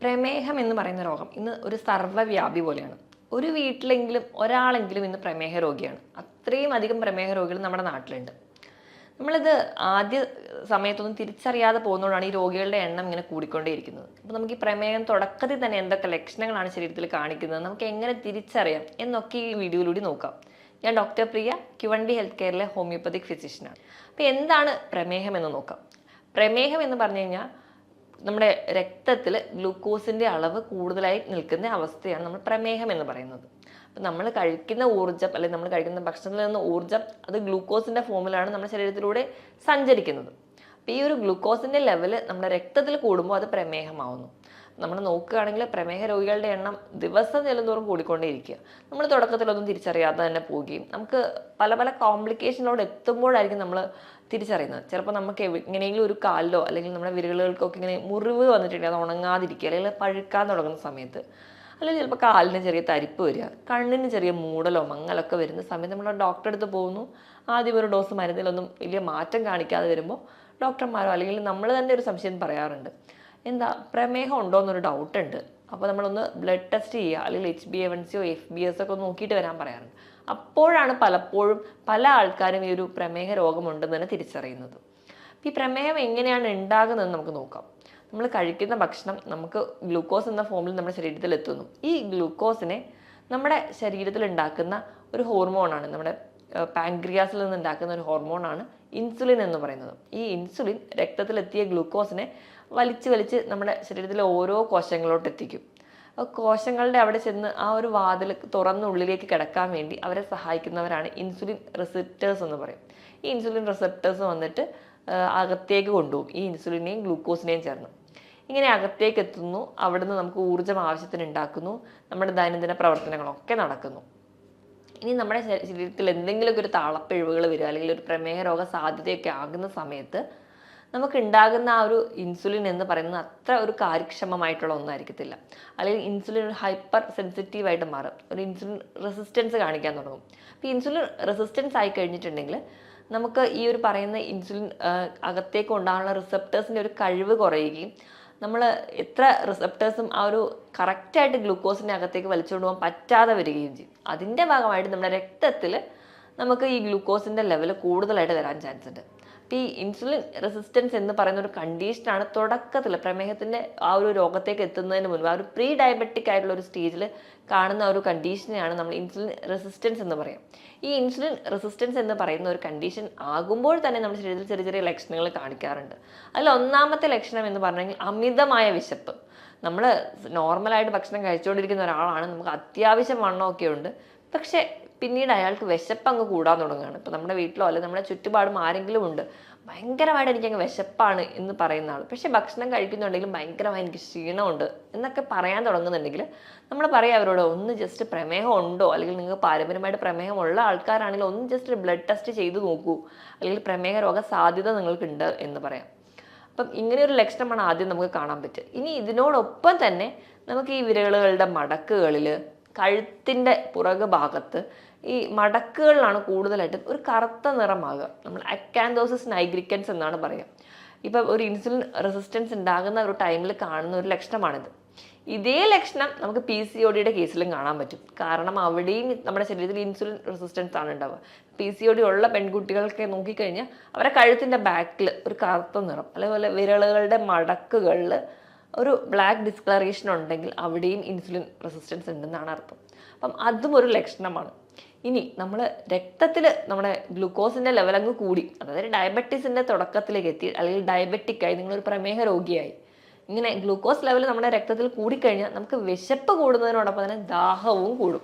പ്രമേഹം എന്ന് പറയുന്ന രോഗം ഇന്ന് ഒരു സർവ്വവ്യാപി പോലെയാണ്. ഒരു വീട്ടിലെങ്കിലും ഒരാളെങ്കിലും ഇന്ന് പ്രമേഹ രോഗിയാണ്. അത്രയും അധികം പ്രമേഹ രോഗികൾ നമ്മുടെ നാട്ടിലുണ്ട്. നമ്മളിത് ആദ്യ സമയത്തൊന്നും തിരിച്ചറിയാതെ പോകുന്നതുകൊണ്ടാണ് ഈ രോഗികളുടെ എണ്ണം ഇങ്ങനെ കൂടിക്കൊണ്ടേയിരിക്കുന്നത്. അപ്പോൾ നമുക്ക് ഈ പ്രമേഹം തുടക്കത്തിൽ തന്നെ എന്തൊക്കെ ലക്ഷണങ്ങളാണ് ശരീരത്തിൽ കാണിക്കുന്നത്, നമുക്ക് എങ്ങനെ തിരിച്ചറിയാം എന്നൊക്കെ ഈ വീഡിയോയിലൂടെ നോക്കാം. ഞാൻ ഡോക്ടർ പ്രിയ, ക്യുവണ്ടി ഹെൽത്ത് കെയറിലെ ഹോമിയോപ്പതിക് ഫിസിഷ്യനാണ്. അപ്പോൾ എന്താണ് പ്രമേഹം എന്ന് നോക്കാം. പ്രമേഹം എന്ന് പറഞ്ഞു കഴിഞ്ഞാൽ നമ്മുടെ രക്തത്തിൽ ഗ്ലൂക്കോസിൻ്റെ അളവ് കൂടുതലായി നിൽക്കുന്ന അവസ്ഥയാണ് നമ്മൾ പ്രമേഹം എന്ന് പറയുന്നത്. അപ്പം നമ്മൾ കഴിക്കുന്ന ഊർജ്ജം അല്ലെങ്കിൽ നമ്മൾ കഴിക്കുന്ന ഭക്ഷണത്തിൽ നിന്ന് ഊർജ്ജം അത് ഗ്ലൂക്കോസിൻ്റെ ഫോമിലാണ് നമ്മുടെ ശരീരത്തിലൂടെ സഞ്ചരിക്കുന്നത്. അപ്പോൾ ഈ ഒരു ഗ്ലൂക്കോസിൻ്റെ ലെവൽ നമ്മുടെ രക്തത്തിൽ കൂടുമ്പോൾ അത് പ്രമേഹമാവുന്നു. നമ്മൾ നോക്കുകയാണെങ്കിൽ പ്രമേഹ രോഗികളുടെ എണ്ണം ദിവസം ചെല്ലുന്തോറും കൂടിക്കൊണ്ടേയിരിക്കുക. നമ്മൾ തുടക്കത്തിലൊന്നും തിരിച്ചറിയാതെ തന്നെ പോവുകയും നമുക്ക് പല പല കോംപ്ലിക്കേഷനിലോട് എത്തുമ്പോഴായിരിക്കും നമ്മൾ തിരിച്ചറിയുന്നത്. ചിലപ്പോൾ നമുക്ക് എങ്ങനെയെങ്കിലും ഒരു കാലിലോ അല്ലെങ്കിൽ നമ്മുടെ വിരലുകൾക്കൊക്കെ ഇങ്ങനെ മുറിവ് വന്നിട്ടുണ്ടെങ്കിൽ അത് ഉണങ്ങാതിരിക്കുക, അല്ലെങ്കിൽ പഴുക്കാൻ തുടങ്ങുന്ന സമയത്ത്, അല്ലെങ്കിൽ ചിലപ്പോൾ കാലിന് ചെറിയ തരിപ്പ് വരിക, കണ്ണിന് ചെറിയ മൂടലോ മങ്ങലൊക്കെ വരുന്ന സമയത്ത് നമ്മൾ ഡോക്ടറെ അടുത്ത് പോകുന്നു. ആദ്യം ഒരു ഡോസ് മരുന്നിലൊന്നും വലിയ മാറ്റം കാണിക്കാതെ വരുമ്പോൾ ഡോക്ടർമാരോ അല്ലെങ്കിൽ നമ്മൾ തന്നെ ഒരു സംശയം പറയാറുണ്ട്, എന്താ പ്രമേഹം ഉണ്ടോ എന്നൊരു ഡൗട്ട് ഉണ്ട്, അപ്പോൾ നമ്മളൊന്ന് ബ്ലഡ് ടെസ്റ്റ് ചെയ്യുക, അല്ലെങ്കിൽ HbA1c FBS ഒക്കെ ഒന്ന് നോക്കിയിട്ട് വരാൻ പറയാറുണ്ട്. അപ്പോഴാണ് പലപ്പോഴും പല ആൾക്കാരും ഈ ഒരു പ്രമേഹ രോഗമുണ്ടെന്ന് തന്നെ തിരിച്ചറിയുന്നത്. ഈ പ്രമേഹം എങ്ങനെയാണ് ഉണ്ടാകുന്നതെന്ന് നമുക്ക് നോക്കാം. നമ്മൾ കഴിക്കുന്ന ഭക്ഷണം നമുക്ക് ഗ്ലൂക്കോസ് എന്ന ഫോമിൽ നമ്മുടെ ശരീരത്തിൽ എത്തുന്നു. ഈ ഗ്ലൂക്കോസിനെ നമ്മുടെ ശരീരത്തിൽ ഉണ്ടാക്കുന്ന ഒരു ഹോർമോണാണ്, നമ്മുടെ പാൻക്രിയാസിൽ നിന്ന് ഉണ്ടാക്കുന്ന ഒരു ഹോർമോണാണ് ഇൻസുലിൻ എന്ന് പറയുന്നത്. ഈ ഇൻസുലിൻ രക്തത്തിലെത്തിയ ഗ്ലൂക്കോസിനെ വലിച്ച് നമ്മുടെ ശരീരത്തിലെ ഓരോ കോശങ്ങളിലോട്ട് എത്തിക്കും. കോശങ്ങളുടെ അവിടെ ചെന്ന് ആ ഒരു വാതിൽ തുറന്ന് ഉള്ളിലേക്ക് കിടക്കാൻ വേണ്ടി അവരെ സഹായിക്കുന്നവരാണ് ഇൻസുലിൻ റിസപ്റ്റേഴ്സ് എന്ന് പറയും. ഈ ഇൻസുലിൻ റിസപ്റ്റേഴ്സ് വന്നിട്ട് അകത്തേക്ക് കൊണ്ടുപോകും ഈ ഇൻസുലിനെയും ഗ്ലൂക്കോസിനെയും ചേർന്ന്. ഇങ്ങനെ അകത്തേക്ക് എത്തുന്നു, അവിടുന്ന് നമുക്ക് ഊർജ്ജം ആവശ്യത്തിന് ഉണ്ടാക്കുന്നു, നമ്മുടെ ദൈനംദിന പ്രവർത്തനങ്ങളൊക്കെ നടക്കുന്നു. ഇനി നമ്മുടെ ശരീരത്തിൽ എന്തെങ്കിലുമൊക്കെ ഒരു താളപ്പിഴവുകൾ വരിക അല്ലെങ്കിൽ ഒരു പ്രമേഹ രോഗ സാധ്യതയൊക്കെ ആകുന്ന സമയത്ത് നമുക്ക് ഉണ്ടാകുന്ന ആ ഒരു ഇൻസുലിൻ എന്ന് പറയുന്നത് അത്ര ഒരു കാര്യക്ഷമമായിട്ടുള്ള ഒന്നായിരിക്കത്തില്ല. അല്ലെങ്കിൽ ഇൻസുലിൻ ഒരു ഹൈപ്പർ സെൻസിറ്റീവായിട്ട് മാറും, ഒരു ഇൻസുലിൻ റെസിസ്റ്റൻസ് കാണിക്കാൻ തുടങ്ങും. അപ്പോൾ ഇൻസുലിൻ റെസിസ്റ്റൻസ് ആയി കഴിഞ്ഞിട്ടുണ്ടെങ്കിൽ നമുക്ക് ഈ ഒരു പറയുന്ന ഇൻസുലിൻ അകത്തേക്ക് ഉണ്ടാകാനുള്ള റിസപ്റ്റേഴ്സിൻ്റെ ഒരു കഴിവ് കുറയുകയും നമ്മൾ എത്ര റിസപ്റ്റേഴ്സും ആ ഒരു കറക്റ്റായിട്ട് ഗ്ലൂക്കോസിൻ്റെ അകത്തേക്ക് വലിച്ചുകൊണ്ട് പോകാൻ പറ്റാതെ വരികയും ചെയ്യും. അതിൻ്റെ ഭാഗമായിട്ട് നമ്മുടെ രക്തത്തിൽ നമുക്ക് ഈ ഗ്ലൂക്കോസിൻ്റെ ലെവൽ കൂടുതലായിട്ട് വരാൻ ചാൻസ് ഉണ്ട്. അപ്പോൾ ഈ ഇൻസുലിൻ റെസിസ്റ്റൻസ് എന്ന് പറയുന്ന ഒരു കണ്ടീഷനാണ് തുടക്കത്തിൽ പ്രമേഹത്തിൻ്റെ ആ ഒരു രോഗത്തേക്ക് എത്തുന്നതിന് മുൻപ് ആ ഒരു പ്രീ ഡയബറ്റിക് ആയിട്ടുള്ള ഒരു സ്റ്റേജിൽ കാണുന്ന ഒരു കണ്ടീഷനെയാണ് നമ്മൾ ഇൻസുലിൻ റെസിസ്റ്റൻസ് എന്ന് പറയും. ഈ ഇൻസുലിൻ റെസിസ്റ്റൻസ് എന്ന് പറയുന്ന ഒരു കണ്ടീഷൻ ആകുമ്പോൾ തന്നെ നമ്മുടെ ശരീരത്തിൽ ചെറിയ ചെറിയ ലക്ഷണങ്ങൾ കാണിക്കാറുണ്ട്. അതിൽ ഒന്നാമത്തെ ലക്ഷണം എന്ന് പറഞ്ഞെങ്കിൽ അമിതമായ വിശപ്പ്. നമ്മൾ നോർമലായിട്ട് ഭക്ഷണം കഴിച്ചുകൊണ്ടിരിക്കുന്ന ഒരാളാണ്, നമുക്ക് അത്യാവശ്യം വണ്ണമൊക്കെ ഉണ്ട്, പക്ഷേ പിന്നീട് അയാൾക്ക് വിശപ്പ് അങ്ങ് കൂടാൻ തുടങ്ങുകയാണ്. ഇപ്പോൾ നമ്മുടെ വീട്ടിലോ അല്ലെങ്കിൽ നമ്മുടെ ചുറ്റുപാടും ആരെങ്കിലും ഉണ്ട്, ഭയങ്കരമായിട്ട് എനിക്കങ്ങ് വിശപ്പാണ് എന്ന് പറയുന്ന ആൾ, പക്ഷേ ഭക്ഷണം കഴിക്കുന്നുണ്ടെങ്കിലും ഭയങ്കരമായി എനിക്ക് ക്ഷീണമുണ്ട് എന്നൊക്കെ പറയാൻ തുടങ്ങുന്നുണ്ടെങ്കിൽ നമ്മൾ പറയാം അവരോട്, ഒന്ന് ജസ്റ്റ് പ്രമേഹം ഉണ്ടോ, അല്ലെങ്കിൽ നിങ്ങൾക്ക് പാരമ്പര്യമായിട്ട് പ്രമേഹമുള്ള ആൾക്കാരാണെങ്കിൽ ഒന്ന് ജസ്റ്റ് ബ്ലഡ് ടെസ്റ്റ് ചെയ്ത് നോക്കൂ, അല്ലെങ്കിൽ പ്രമേഹ രോഗ സാധ്യത നിങ്ങൾക്കുണ്ട് എന്ന് പറയാം. അപ്പം ഇങ്ങനെയൊരു ലക്ഷണമാണ് ആദ്യം നമുക്ക് കാണാൻ പറ്റുക. ഇനി ഇതിനോടൊപ്പം തന്നെ നമുക്ക് ഈ വിരലുകളുടെ മടക്കുകളിൽ, കഴുത്തിൻ്റെ പുറകു ഭാഗത്ത് ഈ മടക്കുകളിലാണ് കൂടുതലായിട്ട് ഒരു കറുത്ത നിറമാകുക. നമ്മൾ അക്കാന്തോസിസ് നൈഗ്രിക്കൻസ് എന്നാണ് പറയുക. ഇപ്പം ഒരു ഇൻസുലിൻ റെസിസ്റ്റൻസ് ഉണ്ടാകുന്ന ഒരു ടൈമിൽ കാണുന്ന ഒരു ലക്ഷണമാണിത്. ഇതേ ലക്ഷണം നമുക്ക് PCOD കേസിലും കാണാൻ പറ്റും. കാരണം അവിടെയും നമ്മുടെ ശരീരത്തിൽ ഇൻസുലിൻ റെസിസ്റ്റൻസ് ആണ് ഉണ്ടാവുക. PCOD ഉള്ള പെൺകുട്ടികൾക്ക് നോക്കിക്കഴിഞ്ഞാൽ അവരെ കഴുത്തിൻ്റെ ബാക്കിൽ ഒരു കറുത്ത നിറം, അതേപോലെ വിരലുകളുടെ മടക്കുകളിൽ ഒരു ബ്ലാക്ക് ഡിസ്കളറേഷൻ ഉണ്ടെങ്കിൽ അവിടെയും ഇൻസുലിൻ റെസിസ്റ്റൻസ് ഉണ്ടെന്നാണ് അർത്ഥം. അപ്പം അതും ഒരു ലക്ഷണമാണ്. ഇനി നമ്മൾ രക്തത്തിൽ നമ്മുടെ ഗ്ലൂക്കോസിൻ്റെ ലെവൽ അങ്ങ് കൂടി, അതായത് ഡയബറ്റീസിൻ്റെ തുടക്കത്തിലേക്ക് എത്തി, അല്ലെങ്കിൽ ഡയബറ്റിക്കായി, നിങ്ങളൊരു പ്രമേഹ രോഗിയായി, ഇങ്ങനെ ഗ്ലൂക്കോസ് ലെവൽ നമ്മുടെ രക്തത്തിൽ കൂടിക്കഴിഞ്ഞാൽ നമുക്ക് വിശപ്പ് കൂടുന്നതിനോടൊപ്പം തന്നെ ദാഹവും കൂടും.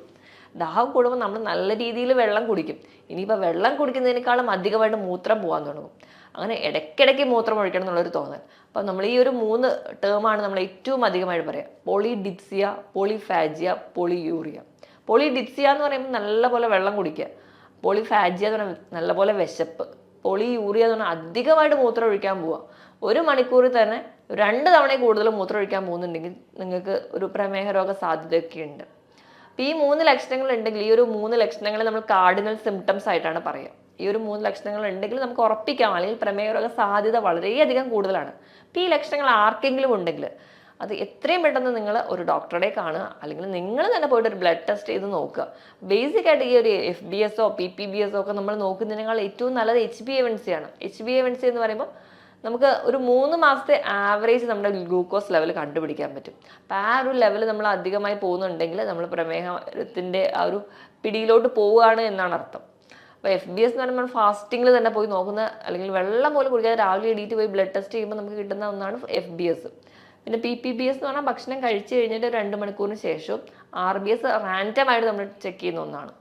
ദാഹം കൂടുമ്പോൾ നമ്മൾ നല്ല രീതിയിൽ വെള്ളം കുടിക്കും. ഇനിയിപ്പോൾ വെള്ളം കുടിക്കുന്നതിനേക്കാളും അധികമായിട്ട് മൂത്രം പോകാൻ തുടങ്ങും. അങ്ങനെ ഇടയ്ക്കിടയ്ക്ക് മൂത്രം ഒഴിക്കണം എന്നുള്ളൊരു തോന്നൽ. അപ്പം നമ്മൾ ഈ ഒരു 3 ടേമാണ് നമ്മൾ ഏറ്റവും അധികമായിട്ട് പറയുക: പോളിഡിപ്സിയ, പോളിഫാജിയ, പോളിയൂറിയ. പോളിഡിപ്സിയ എന്ന് പറയുമ്പോൾ നല്ലപോലെ വെള്ളം കുടിക്കുക, പോളിഫാജിയ എന്ന് പറഞ്ഞാൽ നല്ലപോലെ വിശപ്പ്, പോളിയൂറിയ എന്ന് പറഞ്ഞാൽ അധികമായിട്ട് മൂത്രം ഒഴിക്കാൻ പോവുക. 1 മണിക്കൂറിൽ തന്നെ 2 തവണ കൂടുതൽ മൂത്രം ഒഴിക്കാൻ പോകുന്നുണ്ടെങ്കിൽ നിങ്ങൾക്ക് ഒരു പ്രമേഹ രോഗ സാധ്യതയൊക്കെ ഉണ്ട്. അപ്പോൾ ഈ 3 ലക്ഷണങ്ങൾ ഉണ്ടെങ്കിൽ, ഈ ഒരു 3 ലക്ഷണങ്ങൾ നമ്മൾ കാർഡിനൽ സിംറ്റംസ് ആയിട്ടാണ് പറയുക. ഈ ഒരു 3 ലക്ഷണങ്ങൾ ഉണ്ടെങ്കിൽ നമുക്ക് ഉറപ്പിക്കാം, അല്ലെങ്കിൽ പ്രമേഹ രോഗ സാധ്യത വളരെയധികം കൂടുതലാണ്. അപ്പോൾ ഈ ലക്ഷണങ്ങൾ ആർക്കെങ്കിലും ഉണ്ടെങ്കിൽ അത് എത്രയും പെട്ടെന്ന് നിങ്ങൾ ഒരു ഡോക്ടറെ കാണുക, അല്ലെങ്കിൽ നിങ്ങൾ തന്നെ പോയിട്ട് ഒരു ബ്ലഡ് ടെസ്റ്റ് ചെയ്ത് നോക്കുക. ബേസിക് ആയിട്ട് ഈ ഒരു FBS PPBS ഒക്കെ നമ്മൾ നോക്കുന്നതിനേക്കാൾ ഏറ്റവും നല്ലത് HbA1c ആണ്. HbA1c എന്ന് പറയുമ്പോൾ നമുക്ക് ഒരു 3 മാസത്തെ ആവറേജ് നമ്മുടെ ഗ്ലൂക്കോസ് ലെവൽ കണ്ടുപിടിക്കാൻ പറ്റും. അപ്പം ആ ഒരു ലെവൽ നമ്മൾ അധികമായി പോകുന്നുണ്ടെങ്കിൽ നമ്മൾ പ്രമേഹത്തിൻ്റെ ആ ഒരു പിടിയിലോട്ട് പോവുകയാണ് എന്നാണ് അർത്ഥം. അപ്പോൾ FBS എന്ന് പറയുമ്പോൾ ഫാസ്റ്റിങ്ങിൽ തന്നെ പോയി നോക്കുന്ന, അല്ലെങ്കിൽ വെള്ളം പോലും കുടിക്കാതെ രാവിലെ എണീറ്റ് പോയി ബ്ലഡ് ടെസ്റ്റ് ചെയ്യുമ്പോൾ നമുക്ക് കിട്ടുന്ന ഒന്നാണ് FBS. പിന്നെ PPBS എന്ന് പറഞ്ഞാൽ ഭക്ഷണം കഴിച്ച് കഴിഞ്ഞിട്ട് 2 മണിക്കൂറിന് ശേഷവും RBS റാൻഡമായിട്ട് നമ്മൾ ചെക്ക് ചെയ്യുന്ന ഒന്നാണ്.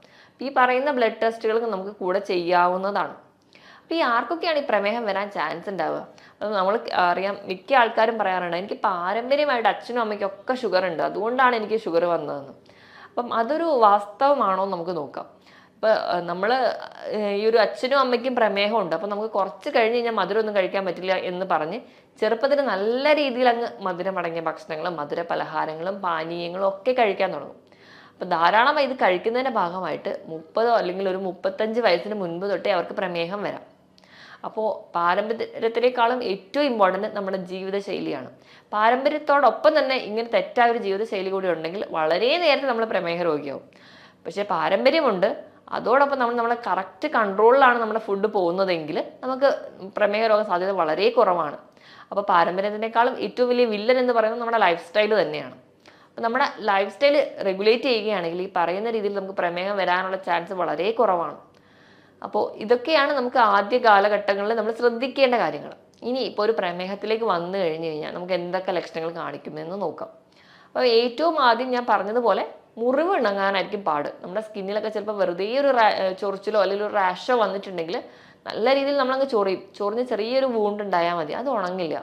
ഈ പറയുന്ന ബ്ലഡ് ടെസ്റ്റുകൾക്ക് നമുക്ക് കൂടെ ചെയ്യാവുന്നതാണ്. അപ്പോൾ ഈ ആർക്കൊക്കെയാണ് ഈ പ്രമേഹം വരാൻ ചാൻസ് ഉണ്ടാവുക? അത് നമ്മൾ അറിയാം, മിക്ക ആൾക്കാരും പറയാറുണ്ട് എനിക്ക് പാരമ്പര്യമായിട്ട് അച്ഛനും അമ്മയ്ക്കും ഒക്കെ ഷുഗർ ഉണ്ട്, അതുകൊണ്ടാണ് എനിക്ക് ഷുഗർ വന്നതെന്ന്. അപ്പം അതൊരു വാസ്തവമാണോ എന്ന് നമുക്ക് നോക്കാം. ഇപ്പം നമ്മൾ ഈ ഒരു അച്ഛനും അമ്മയ്ക്കും പ്രമേഹമുണ്ട്, അപ്പം നമുക്ക് കുറച്ച് കഴിഞ്ഞ് കഴിഞ്ഞാൽ മധുരമൊന്നും കഴിക്കാൻ പറ്റില്ല എന്ന് പറഞ്ഞ് ചെറുപ്പത്തിൽ നല്ല രീതിയിൽ അങ്ങ് മധുരം അടങ്ങിയ ഭക്ഷണങ്ങളും മധുര പലഹാരങ്ങളും പാനീയങ്ങളും ഒക്കെ കഴിക്കാൻ തുടങ്ങും. അപ്പം ധാരാളമായി ഇത് കഴിക്കുന്നതിൻ്റെ ഭാഗമായിട്ട് 30 അല്ലെങ്കിൽ ഒരു 35 വയസ്സിന് മുൻപ് തൊട്ടേ അവർക്ക് പ്രമേഹം വരാം. അപ്പോൾ പാരമ്പര്യത്തിനേക്കാളും ഏറ്റവും ഇമ്പോർട്ടൻ്റ് നമ്മുടെ ജീവിതശൈലിയാണ്. പാരമ്പര്യത്തോടൊപ്പം തന്നെ ഇങ്ങനെ തെറ്റായ ഒരു ജീവിതശൈലി കൂടി ഉണ്ടെങ്കിൽ വളരെ നേരത്തെ നമ്മൾ പ്രമേഹ രോഗിയാവും. പക്ഷേ പാരമ്പര്യമുണ്ട്, അതോടൊപ്പം നമ്മളെ കറക്റ്റ് കൺട്രോളിലാണ് നമ്മുടെ ഫുഡ് പോകുന്നതെങ്കിൽ നമുക്ക് പ്രമേഹ രോഗ സാധ്യത വളരെ കുറവാണ്. അപ്പോൾ പാരമ്പര്യത്തിനേക്കാളും ഏറ്റവും വലിയ വില്ലൻ എന്ന് പറയുന്നത് നമ്മുടെ ലൈഫ് സ്റ്റൈൽ തന്നെയാണ്. അപ്പോൾ നമ്മുടെ ലൈഫ് സ്റ്റൈൽ റെഗുലേറ്റ് ചെയ്യുകയാണെങ്കിൽ ഈ പറയുന്ന രീതിയിൽ നമുക്ക് പ്രമേഹം വരാനുള്ള ചാൻസ് വളരെ കുറവാണ്. അപ്പോൾ ഇതൊക്കെയാണ് നമുക്ക് ആദ്യ കാലഘട്ടങ്ങളിൽ നമ്മൾ ശ്രദ്ധിക്കേണ്ട കാര്യങ്ങൾ. ഇനി ഇപ്പോൾ ഒരു പ്രമേഹത്തിലേക്ക് വന്നു കഴിഞ്ഞ് കഴിഞ്ഞാൽ നമുക്ക് എന്തൊക്കെ ലക്ഷണങ്ങൾ കാണിക്കുമെന്ന് നോക്കാം. അപ്പോൾ ഏറ്റവും ആദ്യം ഞാൻ പറഞ്ഞതുപോലെ മുറിവ് ഉണങ്ങാനായിരിക്കും പാട്. നമ്മുടെ സ്കിന്നിലൊക്കെ ചിലപ്പോൾ വെറുതെ ഒരു ചൊറിച്ചിലോ അല്ലെങ്കിൽ ഒരു റാഷോ വന്നിട്ടുണ്ടെങ്കിൽ നല്ല രീതിയിൽ നമ്മളങ്ങ് ചൊറിഞ്ഞ് ചെറിയൊരു വൂണ്ട് ഉണ്ടായാൽ മതി, അത് ഉണങ്ങില്ല.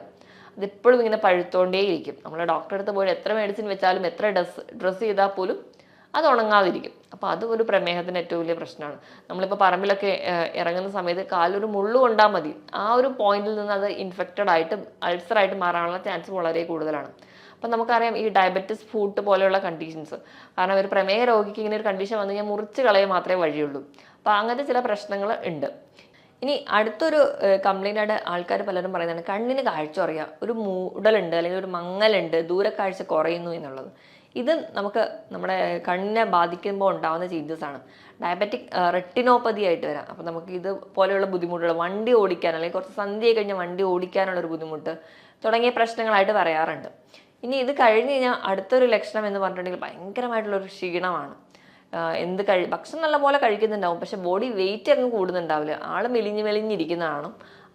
അതിപ്പോഴും ഇങ്ങനെ പഴുത്തോണ്ടേയിരിക്കും. നമ്മൾ ഡോക്ടറെ അടുത്ത് പോയി എത്ര മെഡിസിൻ വെച്ചാലും എത്ര ഡ്രസ്സ് ചെയ്താൽ പോലും അത് ഉണങ്ങാതിരിക്കും. അപ്പോൾ അത് ഒരു പ്രമേഹത്തിന് ഏറ്റവും വലിയ പ്രശ്നമാണ്. നമ്മളിപ്പോൾ പറമ്പിലൊക്കെ ഇറങ്ങുന്ന സമയത്ത് കാലൊരു മുള്ളു കൊണ്ടാൽ മതി, ആ ഒരു പോയിന്റിൽ നിന്ന് അത് ഇൻഫെക്റ്റഡ് ആയിട്ട് അൾസറായിട്ട് മാറാനുള്ള ചാൻസ് വളരെ കൂടുതലാണ്. അപ്പം നമുക്കറിയാം ഈ ഡയബറ്റിസ് ഫുഡ് പോലെയുള്ള കണ്ടീഷൻസ്, കാരണം ഒരു പ്രമേഹ രോഗിക്ക് ഇങ്ങനെ ഒരു കണ്ടീഷൻ വന്നു കഴിഞ്ഞാൽ മുറിച്ച് കളയാൻ മാത്രമേ വഴിയുള്ളൂ. അപ്പോൾ അങ്ങനത്തെ ചില പ്രശ്നങ്ങൾ ഉണ്ട്. ഇനി അടുത്തൊരു കംപ്ലൈൻ്റ് ആയിട്ട് ആൾക്കാർ പലരും പറയുന്നതാണ് കണ്ണിന് കാഴ്ച കുറയുക, ഒരു മൂടലുണ്ട് അല്ലെങ്കിൽ ഒരു മങ്ങലുണ്ട്, ദൂരക്കാഴ്ച കുറയുന്നു എന്നുള്ളത്. ഇത് നമുക്ക് നമ്മുടെ കണ്ണിനെ ബാധിക്കുമ്പോൾ ഉണ്ടാകുന്ന ചേഞ്ചസ് ആണ്. ഡയബറ്റിക് റെറ്റിനോപ്പതി ആയിട്ട് വരാം. അപ്പോൾ നമുക്ക് ഇത് പോലെയുള്ള ബുദ്ധിമുട്ടുകൾ, വണ്ടി ഓടിക്കാൻ അല്ലെങ്കിൽ കുറച്ച് സന്ധ്യ കഴിഞ്ഞാൽ വണ്ടി ഓടിക്കാനുള്ളൊരു ബുദ്ധിമുട്ട് തുടങ്ങിയ പ്രശ്നങ്ങളായിട്ട് പറയാറുണ്ട്. ഇനി ഇത് കഴിഞ്ഞ് കഴിഞ്ഞാൽ അടുത്തൊരു ലക്ഷണം എന്ന് പറഞ്ഞിട്ടുണ്ടെങ്കിൽ ഭയങ്കരമായിട്ടുള്ളൊരു ക്ഷീണമാണ്. ഭക്ഷണം നല്ലപോലെ കഴിക്കുന്നുണ്ടാവും, പക്ഷെ ബോഡി വെയിറ്റ് അങ്ങ് കൂടുന്നുണ്ടാവില്ല, ആള് മെലിഞ്ഞിരിക്കുന്നതാണ്.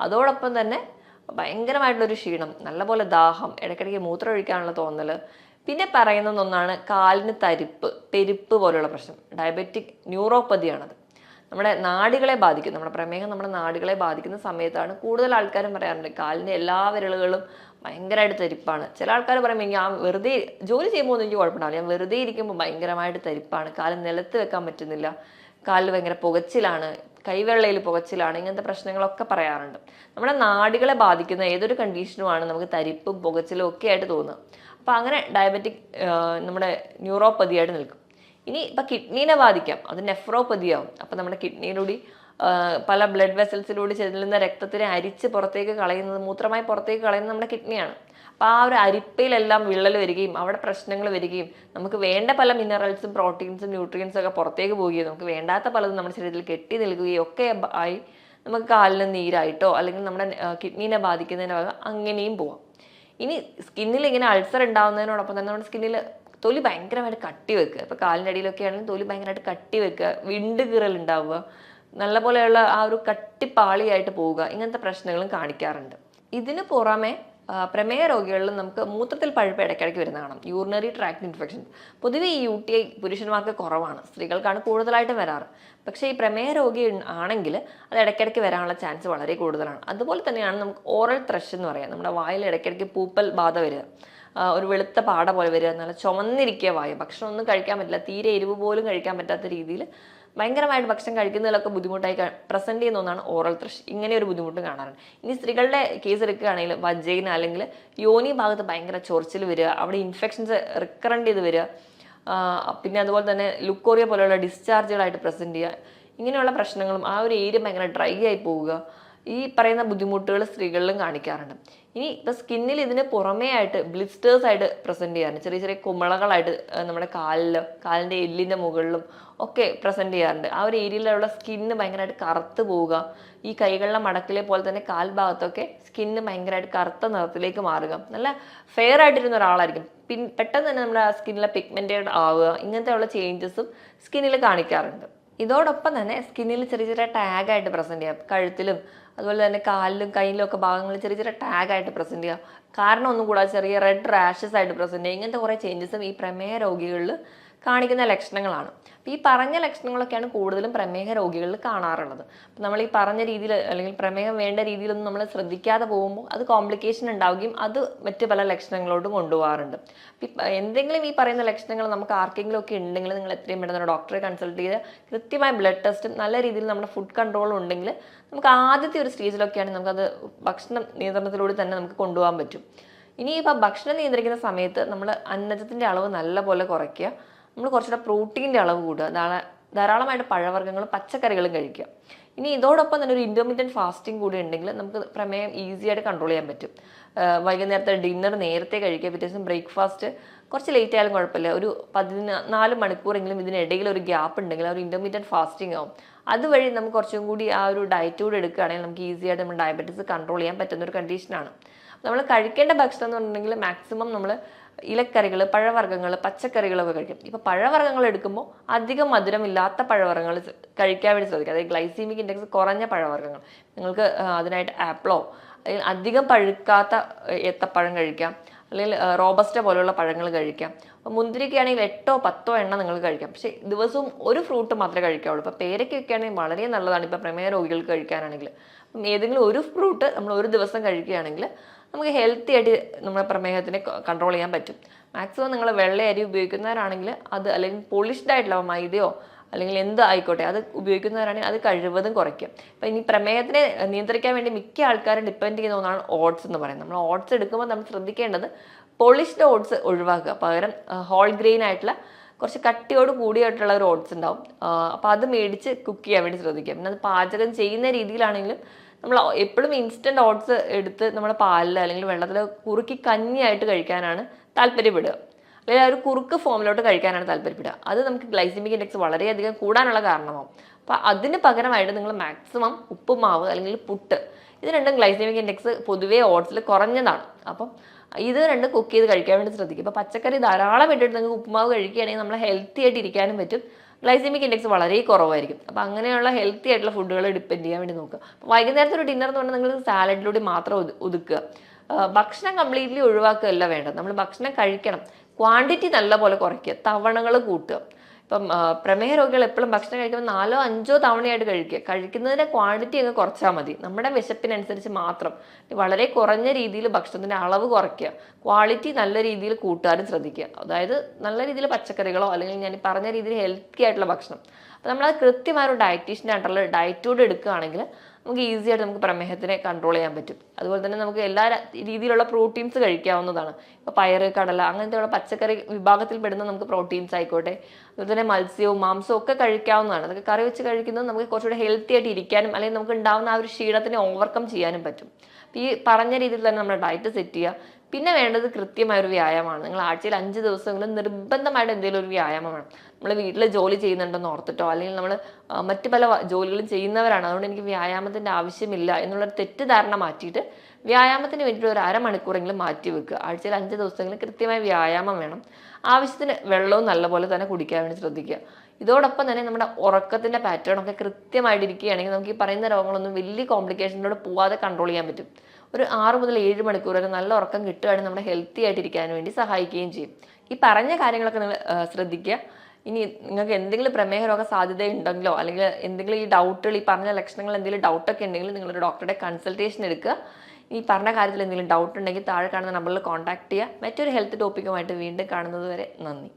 അതോടൊപ്പം തന്നെ ഭയങ്കരമായിട്ടുള്ളൊരു ക്ഷീണം, നല്ലപോലെ ദാഹം, ഇടയ്ക്കിടയ്ക്ക് മൂത്രം ഒഴിക്കാനുള്ള തോന്നൽ. പിന്നെ പറയുന്ന ഒന്നാണ് കാലിന് പെരുപ്പ് പോലെയുള്ള പ്രശ്നം. ഡയബറ്റിക് ന്യൂറോപ്പതിയാണത്. നമ്മുടെ നാഡികളെ ബാധിക്കും. നമ്മുടെ പ്രമേഹം നമ്മുടെ നാഡികളെ ബാധിക്കുന്ന സമയത്താണ് കൂടുതൽ ആൾക്കാരും പറയാറുണ്ട് കാലിൻ്റെ എല്ലാ വിരലുകളും ഭയങ്കരമായിട്ട് തരിപ്പാണ്. ചില ആൾക്കാർ പറയുമ്പോൾ ഞാൻ വെറുതെ ജോലി ചെയ്യുമ്പോൾ ഒന്നും എനിക്ക് കുഴപ്പമുണ്ടാവില്ല, ഞാൻ വെറുതെ ഇരിക്കുമ്പോൾ ഭയങ്കരമായിട്ട് തരിപ്പാണ്, കാല് നിലത്ത് വെക്കാൻ പറ്റുന്നില്ല, കാലിൽ ഭയങ്കര പുകച്ചിലാണ്, കൈവെള്ളയിൽ പുകച്ചിലാണ്, ഇങ്ങനത്തെ പ്രശ്നങ്ങളൊക്കെ പറയാറുണ്ട്. നമ്മുടെ നാഡികളെ ബാധിക്കുന്ന ഏതൊരു കണ്ടീഷനുമാണ് നമുക്ക് തരിപ്പും പുകച്ചിലും ഒക്കെ ആയിട്ട് തോന്നുക. അപ്പോൾ അങ്ങനെ ഡയബറ്റിക് നമ്മുടെ ന്യൂറോപ്പതിയായിട്ട് നിൽക്കും. ഇനി ഇപ്പം കിഡ്നീനെ ബാധിക്കാം, അത് നെഫ്രോപ്പതിയാവും. അപ്പം നമ്മുടെ കിഡ്നിയിലൂടെ പല ബ്ലഡ് വെസൽസിലൂടെ ചെല്ലുന്ന രക്തത്തിനെ അരിച്ച് പുറത്തേക്ക് കളയുന്നത്, മൂത്രമായി പുറത്തേക്ക് കളയുന്നത് നമ്മുടെ കിഡ്നിയാണ്. അപ്പോൾ ആ ഒരു അരിപ്പയിലെല്ലാം വിള്ളൽ വരികയും അവിടെ പ്രശ്നങ്ങൾ വരികയും നമുക്ക് വേണ്ട പല മിനറൽസും പ്രോട്ടീൻസും ന്യൂട്രിയൻസും ഒക്കെ പുറത്തേക്ക് പോവുകയും നമുക്ക് വേണ്ടാത്ത പലതും നമ്മുടെ ശരീരത്തിൽ കെട്ടി നിൽക്കുകയും ഒക്കെ ആയി നമുക്ക് കാലിന് നീരായിട്ടോ അല്ലെങ്കിൽ നമ്മുടെ കിഡ്നീനെ ബാധിക്കുന്നതിന് ഭാഗം അങ്ങനെയും പോവാം. ഇനി സ്കിന്നിൽ ഇങ്ങനെ അൾസർ ഉണ്ടാകുന്നതിനോടൊപ്പം തന്നെ നമ്മുടെ സ്കിന്നിൽ തൊലി ഭയങ്കരമായിട്ട് കട്ടി വെക്കുക. ഇപ്പോൾ കാലിൻ്റെ അടിയിലൊക്കെ ആണെങ്കിൽ തൊലി ഭയങ്കരമായിട്ട് കട്ടി വെക്കുക, വിണ്ട് കീറൽ ഉണ്ടാവുക, നല്ല പോലെയുള്ള ആ ഒരു കട്ടിപ്പാളിയായിട്ട് പോവുക, ഇങ്ങനത്തെ പ്രശ്നങ്ങളും കാണിക്കാറുണ്ട്. ഇതിന് പുറമെ പ്രമേഹ രോഗികളിൽ നമുക്ക് മൂത്രത്തിൽ പഴുപ്പ് ഇടയ്ക്കിടയ്ക്ക് വരുന്ന കാണാം, യൂറിനറി ട്രാക്ട് ഇൻഫെക്ഷൻ. പൊതുവെ ഈ UTI പുരുഷന്മാർക്ക് കുറവാണ്, സ്ത്രീകൾക്കാണ് കൂടുതലായിട്ടും വരാറ്. പക്ഷേ ഈ പ്രമേഹ രോഗി ആണെങ്കിൽ അത് ഇടയ്ക്കിടയ്ക്ക് വരാനുള്ള ചാൻസ് വളരെ കൂടുതലാണ്. അതുപോലെ തന്നെയാണ് നമുക്ക് ഓറൽ ത്രഷ് എന്ന് പറയാം, നമ്മുടെ വായിൽ ഇടയ്ക്കിടയ്ക്ക് പൂപ്പൽ ബാധ വരിക, ഒരു വെളുത്ത പാട പോലെ വരിക, നല്ല ചുമന്നിരിക്കുക വായ, ഭക്ഷണം ഒന്നും കഴിക്കാൻ പറ്റില്ല, തീരെ എരിവ് പോലും കഴിക്കാൻ പറ്റാത്ത രീതിയിൽ ഭയങ്കരമായിട്ട് ഭക്ഷണം കഴിക്കുന്നതിലൊക്കെ ബുദ്ധിമുട്ടായി പ്രസന്റ് ചെയ്യുന്ന ഒന്നാണ് ഓറൽ ത്രഷ്. ഇങ്ങനെ ഒരു ബുദ്ധിമുട്ട് കാണാറുണ്ട്. ഇനി സ്ത്രീകളുടെ കേസ് എടുക്കുകയാണെങ്കിൽ വജൈന അല്ലെങ്കിൽ യോനി ഭാഗത്ത് ഭയങ്കര ചൊറിച്ചിൽ വരിക, അവിടെ ഇൻഫെക്ഷൻസ് റിക്കറന്റ് ചെയ്ത് വരിക, പിന്നെ അതുപോലെ തന്നെ ലുക്കോറിയ പോലെയുള്ള ഡിസ്ചാർജുകളായിട്ട് പ്രസന്റ് ചെയ്യുക, ഇങ്ങനെയുള്ള പ്രശ്നങ്ങളും ആ ഒരു ഏരിയ ഭയങ്കര ഡ്രൈ ആയി പോവുക, ഈ പറയുന്ന ബുദ്ധിമുട്ടുകൾ സ്ത്രീകളിലും കാണിക്കാറുണ്ട്. ഇനി ഇപ്പോൾ സ്കിന്നിൽ ഇതിന് പുറമേ ആയിട്ട് ബ്ലിസ്റ്റേഴ്സ് ആയിട്ട് പ്രസൻറ്റ് ചെയ്യാറുണ്ട്. ചെറിയ ചെറിയ കുമിളകളായിട്ട് നമ്മുടെ കാലിൻ്റെ എല്ലിൻ്റെ മുകളിലും ഒക്കെ പ്രസൻറ്റ് ചെയ്യാറുണ്ട്. ആ ഒരു ഏരിയയിലുള്ള സ്കിന്ന് ഭയങ്കരമായിട്ട് കറുത്ത് പോവുക, ഈ കൈകളിലെ മടക്കിലെ പോലെ തന്നെ കാൽ ഭാഗത്തൊക്കെ സ്കിന്ന് ഭയങ്കരമായിട്ട് കറുത്ത നിറത്തിലേക്ക് മാറുക, നല്ല ഫെയർ ആയിട്ടിരുന്ന ഒരാളായിരിക്കും, പെട്ടെന്ന് തന്നെ നമ്മുടെ സ്കിന്നിലെ പിഗ്മെൻറ്റഡ് ആവുക, ഇങ്ങനത്തെയുള്ള ചേഞ്ചസും സ്കിന്നിൽ കാണിക്കാറുണ്ട്. ഇതോടൊപ്പം തന്നെ സ്കിന്നിൽ ചെറിയ ചെറിയ ടാഗായിട്ട് പ്രസൻറ്റ് ചെയ്യാം. കഴുത്തിലും അതുപോലെ തന്നെ കാലിലും കയ്യിലും ഒക്കെ ഭാഗങ്ങളിൽ ചെറിയ ചെറിയ ടാഗായിട്ട് പ്രസൻറ്റ് ചെയ്യുക. കാരണം ഒന്നും കൂടാതെ ചെറിയ റെഡ് റാഷസ് ആയിട്ട് പ്രസൻറ്റ് ചെയ്യുക. ഇങ്ങനത്തെ കുറേ ചേഞ്ചസും ഈ പ്രമേഹ രോഗികളിൽ കാണിക്കുന്ന ലക്ഷണങ്ങളാണ്. അപ്പോൾ ഈ പറഞ്ഞ ലക്ഷണങ്ങളൊക്കെയാണ് കൂടുതലും പ്രമേഹ രോഗികളിൽ കാണാറുള്ളത്. അപ്പോൾ നമ്മൾ ഈ പറഞ്ഞ രീതിയിൽ അല്ലെങ്കിൽ പ്രമേഹം വേണ്ട രീതിയിലൊന്നും നമ്മൾ ശ്രദ്ധിക്കാതെ പോകുമ്പോൾ അത് കോംപ്ലിക്കേഷൻ ഉണ്ടാവുകയും അത് മറ്റ് പല ലക്ഷണങ്ങളോടും കൊണ്ടുപോകാറുണ്ട്. എന്തെങ്കിലും ഈ പറയുന്ന ലക്ഷണങ്ങൾ നമുക്ക് ആർക്കെങ്കിലും ഒക്കെ ഉണ്ടെങ്കിൽ നിങ്ങൾ എത്രയും പെട്ടെന്ന് ഡോക്ടറെ കൺസൾട്ട് ചെയ്ത് കൃത്യമായ ബ്ലഡ് ടെസ്റ്റും നല്ല രീതിയിൽ നമ്മുടെ ഫുഡ് കൺട്രോളും ഉണ്ടെങ്കിൽ നമുക്ക് ആദ്യത്തെ ഒരു സ്റ്റേജിലൊക്കെയാണ് നമുക്കത് ഭക്ഷണ നിയന്ത്രണത്തിലൂടെ തന്നെ നമുക്ക് കൊണ്ടുപോകാൻ പറ്റും. ഇനിയിപ്പോൾ ഭക്ഷണം നിയന്ത്രിക്കുന്ന സമയത്ത് നമ്മൾ അന്നജത്തിൻ്റെ അളവ് നല്ലപോലെ കുറയ്ക്കുക, നമ്മൾ കുറച്ചുകൂടെ പ്രോട്ടീൻ്റെ അളവ് കൂടുക, ധാരാളമായിട്ട് പഴവർഗ്ഗങ്ങളും പച്ചക്കറികളും കഴിക്കുക. ഇനി ഇതോടൊപ്പം തന്നെ ഒരു ഇൻ്റർമീഡിയറ്റ് ഫാസ്റ്റിംഗ് കൂടി ഉണ്ടെങ്കിൽ നമുക്ക് പ്രമേയം ഈസി ആയിട്ട് കൺട്രോൾ ചെയ്യാൻ പറ്റും. വൈകുന്നേരത്തെ ഡിന്നർ നേരത്തെ കഴിക്കുക, പിറ്റേ ദിവസം ബ്രേക്ക്ഫാസ്റ്റ് കുറച്ച് ലേറ്റ് ആയാലും കുഴപ്പമില്ല, ഒരു 14 മണിക്കൂറെങ്കിലും ഇതിനിടയിൽ ഒരു ഗ്യാപ്പ് ഉണ്ടെങ്കിൽ ഒരു ഇൻ്റർമീഡിയറ്റ് ഫാസ്റ്റിംഗ് ആവും. അതുവഴി നമുക്ക് കുറച്ചും കൂടി ആ ഒരു ഡയറ്റ് കൂടി എടുക്കുകയാണെങ്കിൽ നമുക്ക് ഈസി ആയിട്ട് നമ്മുടെ ഡയബറ്റീസ് കൺട്രോൾ ചെയ്യാൻ പറ്റുന്ന ഒരു കണ്ടീഷനാണ്. നമ്മൾ കഴിക്കേണ്ട ഭക്ഷണം എന്ന് പറഞ്ഞിട്ടുണ്ടെങ്കിൽ മാക്സിമം നമ്മൾ ഇലക്കറികൾ, പഴവർഗ്ഗങ്ങൾ, പച്ചക്കറികളൊക്കെ കഴിക്കും. ഇപ്പോൾ പഴവർഗ്ഗങ്ങൾ എടുക്കുമ്പോൾ അധികം മധുരമില്ലാത്ത പഴവർഗ്ഗങ്ങൾ കഴിക്കാൻ വേണ്ടി ശ്രദ്ധിക്കുക. അതായത് ഗ്ലൈസീമിക് ഇൻഡെക്സ് കുറഞ്ഞ പഴവർഗ്ഗങ്ങൾ, നിങ്ങൾക്ക് അതിനായിട്ട് ആപ്പിളോ അല്ലെങ്കിൽ അധികം പഴുക്കാത്ത ഏത്തപ്പഴം കഴിക്കാം, അല്ലെങ്കിൽ റോബസ്റ്റ പോലെയുള്ള പഴങ്ങൾ കഴിക്കാം. അപ്പോൾ മുന്തിരിക്കയാണെങ്കിൽ 8 or 10 എണ്ണം നിങ്ങൾ കഴിക്കാം. പക്ഷേ ദിവസവും ഒരു ഫ്രൂട്ട് മാത്രമേ കഴിക്കാവുള്ളൂ. ഇപ്പോൾ പേരയ്ക്കൊക്കെ ആണെങ്കിൽ വളരെ നല്ലതാണ് ഇപ്പോൾ പ്രമേഹ രോഗികൾക്ക് കഴിക്കാനാണെങ്കിൽ. അപ്പം ഏതെങ്കിലും ഒരു ഫ്രൂട്ട് നമ്മൾ ഒരു ദിവസം കഴിക്കുകയാണെങ്കിൽ നമുക്ക് ഹെൽത്തി ആയിട്ട് നമ്മുടെ പ്രമേഹത്തിനെ കൺട്രോൾ ചെയ്യാൻ പറ്റും. മാക്സിമം നിങ്ങൾ വെള്ള അരി ഉപയോഗിക്കുന്നവരാണെങ്കിൽ അത്, അല്ലെങ്കിൽ പോളിഷ്ഡ് ആയിട്ടുള്ള മൈദയോ അല്ലെങ്കിൽ എന്ത് ആയിക്കോട്ടെ അത് ഉപയോഗിക്കുന്നവരാണെങ്കിൽ അത് കഴിവതും കുറയ്ക്കും. അപ്പോൾ ഇനി പ്രമേഹത്തിനെ നിയന്ത്രിക്കാൻ വേണ്ടി മിക്ക ആൾക്കാരും ഡിപ്പെൻഡ് ചെയ്യുന്ന ഒന്നാണ് ഓട്സ് എന്ന് പറയുന്നത്. നമ്മൾ ഓട്സ് എടുക്കുമ്പോൾ നമ്മൾ ശ്രദ്ധിക്കേണ്ടത് പോളിഷ്ഡ് ഓട്സ് ഒഴിവാക്കുക, പകരം ഹോൾ ഗ്രെയിൻ ആയിട്ടുള്ള കുറച്ച് കട്ടിയോട് കൂടിയായിട്ടുള്ള ഒരു ഓട്സ് ഉണ്ടാവും. അപ്പോൾ അത് മേടിച്ച് കുക്ക് ചെയ്യാൻ വേണ്ടി ശ്രദ്ധിക്കുക. പിന്നെ അത് പാചകം ചെയ്യുന്ന രീതിയിലാണെങ്കിലും നമ്മൾ എപ്പോഴും ഇൻസ്റ്റൻറ്റ് ഓട്സ് എടുത്ത് നമ്മുടെ പാലിൽ അല്ലെങ്കിൽ വെള്ളത്തിൽ കുറുക്കി കഞ്ഞിയായിട്ട് കഴിക്കാനാണ് താല്പര്യപ്പെടുക, അല്ലെങ്കിൽ ആ ഒരു കുറുക്ക് ഫോമിലോട്ട് കഴിക്കാനാണ് താല്പര്യപ്പെടുക. അത് നമുക്ക് ഗ്ലൈസമിക് ഇൻഡെക്സ് വളരെയധികം കൂടാനുള്ള കാരണമാവും. അപ്പോൾ അതിന് പകരമായിട്ട് നിങ്ങൾ മാക്സിമം ഉപ്പുമാവ് അല്ലെങ്കിൽ പുട്ട്, ഇത് രണ്ടും ഗ്ലൈസമിക് ഇൻഡെക്സ് പൊതുവേ ഓട്സിൽ കുറഞ്ഞതാണ്. അപ്പം ഇത് രണ്ടും കുക്ക് ചെയ്ത് കഴിക്കാൻ വേണ്ടി ശ്രദ്ധിക്കും. ഇപ്പോൾ പച്ചക്കറി ധാരാളം ഇട്ടിട്ട് നിങ്ങൾക്ക് ഉപ്പുമാവ് കഴിക്കുകയാണെങ്കിൽ നമ്മൾ ഹെൽത്തി ആയിട്ട് ഇരിക്കാനും പറ്റും, ഗ്ലൈസമിക് ഇൻഡെക്സ് വളരെ കുറവായിരിക്കും. അപ്പോൾ അങ്ങനെയുള്ള ഹെൽത്തി ആയിട്ടുള്ള ഫുഡുകൾ ഡിപ്പെൻഡ് ചെയ്യാൻ വേണ്ടി നോക്കുക. അപ്പോൾ വൈകുന്നേരത്തെ ഒരു ഡിന്നർ എന്ന് പറഞ്ഞാൽ നിങ്ങൾ സാലഡിലൂടെ മാത്രം ഒതുക്കുക. ഭക്ഷണം കംപ്ലീറ്റ്ലി ഒഴിവാക്കുകയല്ല വേണ്ടത്. നമ്മൾ ഭക്ഷണം കഴിക്കണം, ക്വാണ്ടിറ്റി നല്ലപോലെ കുറയ്ക്കുക, തവണകൾ കൂട്ടുക. ഇപ്പം പ്രമേഹ രോഗികൾ എപ്പോഴും ഭക്ഷണം കഴിക്കുമ്പോൾ 4 or 5 തവണയായിട്ട് കഴിക്കുക. കഴിക്കുന്നതിൻ്റെ ക്വാണ്ടിറ്റി അങ്ങ് കുറച്ചാൽ മതി, നമ്മുടെ വിശപ്പിനനുസരിച്ച് മാത്രം. വളരെ കുറഞ്ഞ രീതിയിൽ ഭക്ഷണത്തിൻ്റെ അളവ് കുറയ്ക്കുക, ക്വാളിറ്റി നല്ല രീതിയിൽ കൂട്ടാനും ശ്രദ്ധിക്കുക. അതായത് നല്ല രീതിയിൽ പച്ചക്കറികളോ അല്ലെങ്കിൽ ഞാൻ പറഞ്ഞ രീതിയിൽ ഹെൽത്തി ആയിട്ടുള്ള ഭക്ഷണം. അപ്പോൾ നമ്മളത് കൃത്യമായ ഒരു ഡയറ്റീഷ്യൻ്റെ അണ്ടറിൽ ഡയറ്റോട് എടുക്കുകയാണെങ്കിൽ നമുക്ക് ഈസി ആയിട്ട് നമുക്ക് പ്രമേഹത്തിനെ കൺട്രോൾ ചെയ്യാൻ പറ്റും. അതുപോലെ തന്നെ നമുക്ക് എല്ലാ രീതിയിലുള്ള പ്രോട്ടീൻസ് കഴിക്കാവുന്നതാണ്. ഇപ്പോൾ പയറ്, കടല അങ്ങനത്തെയുള്ള പച്ചക്കറി വിഭാഗത്തിൽ പെടുന്ന നമുക്ക് പ്രോട്ടീൻസ് ആയിക്കോട്ടെ, അതുപോലെ തന്നെ മത്സ്യവും മാംസവും ഒക്കെ കഴിക്കാവുന്നതാണ്. അതൊക്കെ കറി വെച്ച് കഴിക്കുന്നത് നമുക്ക് കുറച്ചുകൂടെ ഹെൽത്തി ആയിട്ട് ഇരിക്കാനും അല്ലെങ്കിൽ നമുക്ക് ഉണ്ടാകുന്ന ആ ഒരു ക്ഷീണത്തിനെ ഓവർകം ചെയ്യാനും പറ്റും. ഈ പറഞ്ഞ രീതിയിൽ തന്നെ നമ്മുടെ ഡയറ്റ് സെറ്റ് ചെയ്യുക. പിന്നെ വേണ്ടത് കൃത്യമായൊരു വ്യായാമമാണ്. നിങ്ങൾ ആഴ്ചയിൽ 5 ദിവസമെങ്കിലും നിർബന്ധമായിട്ട് എന്തെങ്കിലും ഒരു വ്യായാമം വേണം. നമ്മൾ വീട്ടിൽ ജോലി ചെയ്യുന്നുണ്ടെന്ന് ഓർത്തിട്ടോ അല്ലെങ്കിൽ നമ്മൾ മറ്റു പല ജോലികളും ചെയ്യുന്നവരാണ്, അതുകൊണ്ട് എനിക്ക് വ്യായാമത്തിൻ്റെ ആവശ്യമില്ല എന്നുള്ളൊരു തെറ്റിദ്ധാരണ മാറ്റിയിട്ട് വ്യായാമത്തിന് വേണ്ടിയിട്ട് ഒരു അരമണിക്കൂറെങ്കിലും മാറ്റി വെക്കുക. ആഴ്ചയിൽ 5 ദിവസമെങ്കിലും കൃത്യമായ വ്യായാമം വേണം. ആവശ്യത്തിന് വെള്ളവും നല്ലപോലെ തന്നെ കുടിക്കാൻ വേണ്ടി ശ്രദ്ധിക്കുക. ഇതോടൊപ്പം തന്നെ നമ്മുടെ ഉറക്കത്തിൻ്റെ പാറ്റേൺ ഒക്കെ കൃത്യമായിട്ട് ഇരിക്കുകയാണെങ്കിൽ നമുക്ക് ഈ പറയുന്ന രോഗങ്ങളൊന്നും വലിയ കോംപ്ലിക്കേഷനിലൂടെ പോവാതെ കൺട്രോൾ ചെയ്യാൻ പറ്റും. ഒരു 6 മുതൽ 7 മണിക്കൂർ വരെ നല്ല ഉറക്കം കിട്ടുകയാണെങ്കിൽ നമ്മുടെ ഹെൽത്തി ആയിട്ടിരിക്കാൻ വേണ്ടി സഹായിക്കുകയും ചെയ്യും. ഈ പറഞ്ഞ കാര്യങ്ങളൊക്കെ നിങ്ങൾ ശ്രദ്ധിക്കുക. ഇനി നിങ്ങൾക്ക് എന്തെങ്കിലും പ്രമേഹ രോഗ സാധ്യത ഉണ്ടെങ്കിലോ അല്ലെങ്കിൽ എന്തെങ്കിലും ഈ ഡൗട്ടുകൾ, ഈ പറഞ്ഞ ലക്ഷണങ്ങൾ എന്തെങ്കിലും ഡൗട്ടൊക്കെ ഉണ്ടെങ്കിൽ നിങ്ങളൊരു ഡോക്ടറുടെ കൺസൾട്ടേഷൻ എടുക്കുക. ഈ പറഞ്ഞ കാര്യത്തിൽ എന്തെങ്കിലും ഡൗട്ട് ഉണ്ടെങ്കിൽ താഴെ കാണുന്ന നമ്പറിൽ കോൺടാക്ട് ചെയ്യുക. മറ്റൊരു ഹെൽത്ത് ടോപ്പിക്കുമായിട്ട് വീണ്ടും കാണുന്നത് വരെ നന്ദി.